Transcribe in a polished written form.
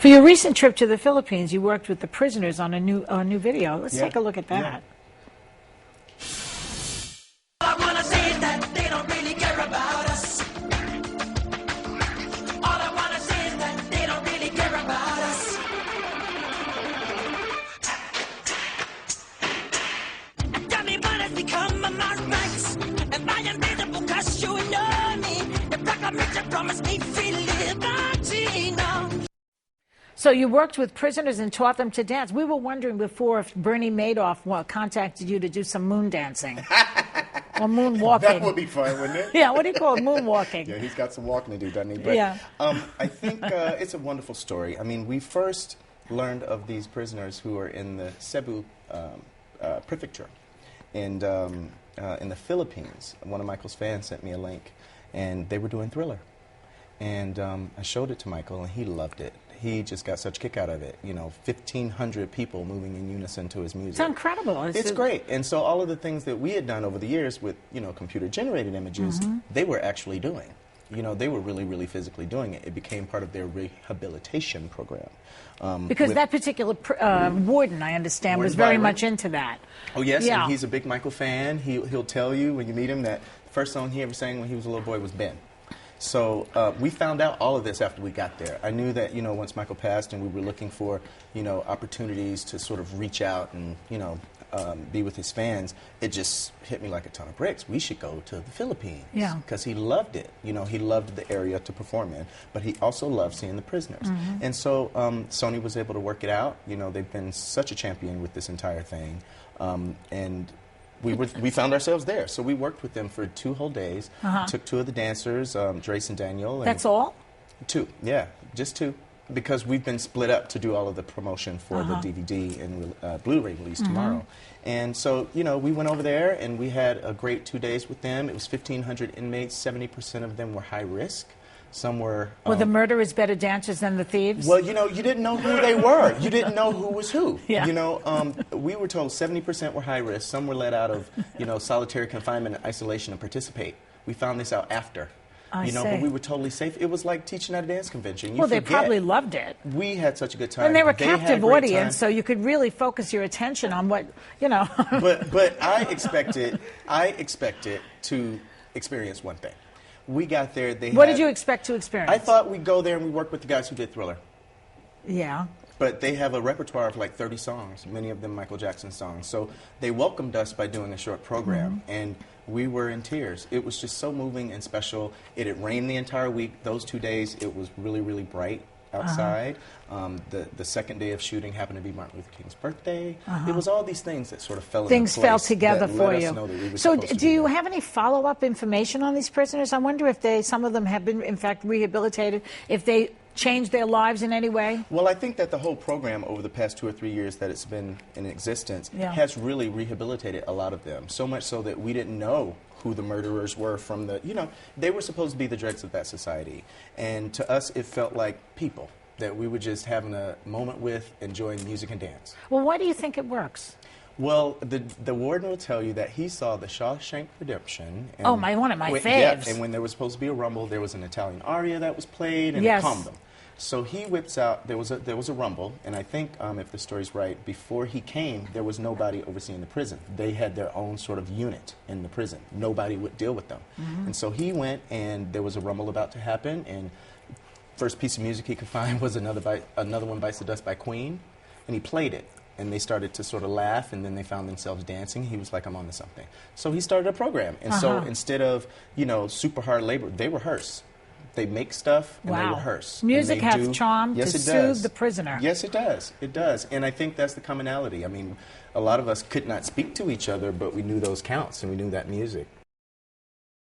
For your recent trip to the Philippines, you worked with the prisoners on a new video. Let's take a look at that. All I wanna say is that they don't really care about us. All I wanna say is that they don't really care about us. Tell me what has become of my rights. Am I invisible 'cause you know me? The proclamation promised me free liberty now. So you worked with prisoners and taught them to dance. We were wondering before if Bernie Madoff contacted you to do some moon dancing. Or moonwalking. That would be fun, wouldn't it? Yeah, what do you call it? Moonwalking. Yeah, he's got some walking to do, doesn't he? But, yeah. I think it's a wonderful story. I mean, we first learned of these prisoners who are in the Cebu prefecture and in the Philippines. One of Michael's fans sent me a link, and they were doing Thriller. And I showed it to Michael, and he loved it. He just got such a kick out of it. You know, 1,500 people moving in unison to his music. It's incredible. It's great. And so all of the things that we had done over the years with, you know, computer-generated images, they were actually doing. You know, they were really, really physically doing it. It became part of their rehabilitation program. Because that particular warden, I understand, was very much into that. Oh, yes, yeah. And he's a big Michael fan. He'll tell you when you meet him that the first song he ever sang when he was a little boy was Ben. So we found out all of this after we got there. I knew that, you know, once Michael passed and we were looking for, you know, opportunities to sort of reach out and, you know, be with his fans, it just hit me like a ton of bricks. We should go to the Philippines. Yeah. Because he loved it. You know, he loved the area to perform in, but he also loved seeing the prisoners. And so Sony was able to work it out. You know, they've been such a champion with this entire thing. And we found ourselves there. So we worked with them for 2 whole days. Took 2 of the dancers, Drace and Daniel. And that's all? 2, yeah, just 2. Because we've been split up to do all of the promotion for the DVD and Blu-ray release tomorrow. And so, you know, we went over there and we had a great 2 days with them. It was 1,500 inmates. 70% of them were high risk. Some were... Were the murderers better dancers than the thieves? Well, you know, you didn't know who they were. You didn't know who was who. Yeah. You know, we were told 70% were high risk. Some were let out of, you know, solitary confinement and isolation to participate. We found this out after. I you know, see. but we were totally safe. It was like teaching at a dance convention. Well, they probably loved it. We had such a good time. And they were had a captive great audience, time. so you could really focus your attention on what, you know. but I expected to experience one thing. We got there. What did you expect to experience? I thought we'd go there and we'd work with the guys who did Thriller. Yeah. But they have a repertoire of like 30 songs, many of them Michael Jackson songs. So they welcomed us by doing a short program, and we were in tears. It was just so moving and special. It had rained the entire week. Those 2 days, it was really, really bright outside. The second day of shooting happened to be Martin Luther King's birthday. It was all these things that sort of fell into place. Things fell together that for let us you. know that we were So supposed to do be you there. have any follow-up information on these prisoners? I wonder if some of them have been, in fact, rehabilitated, if they changed their lives in any way? Well, I think that the whole program over the past 2 or 3 years that it's been in existence has really rehabilitated a lot of them. So much so that we didn't know who the murderers were from the, you know, they were supposed to be the dregs of that society. And to us, it felt like people that we were just having a moment with, enjoying music and dance. Well, why do you think it works? Well, the warden will tell you that he saw the Shawshank Redemption. And Oh, one of my faves. Yeah, and when there was supposed to be a rumble, there was an Italian aria that was played, and it calmed them. So he whips out, there was a rumble, and I think, if the story's right, before he came, there was nobody overseeing the prison. They had their own sort of unit in the prison. Nobody would deal with them. And so he went, and there was a rumble about to happen, and first piece of music he could find was Another One Bites the Dust by Queen, and he played it. And they started to sort of laugh, and then they found themselves dancing. He was like, I'm on to something. So he started a program. And so instead of, you know, super hard labor, they rehearse. They make stuff, and they rehearse. Music has charm to soothe the prisoner. Yes, it does. It does. And I think that's the commonality. I mean, a lot of us could not speak to each other, but we knew those counts, and we knew that music.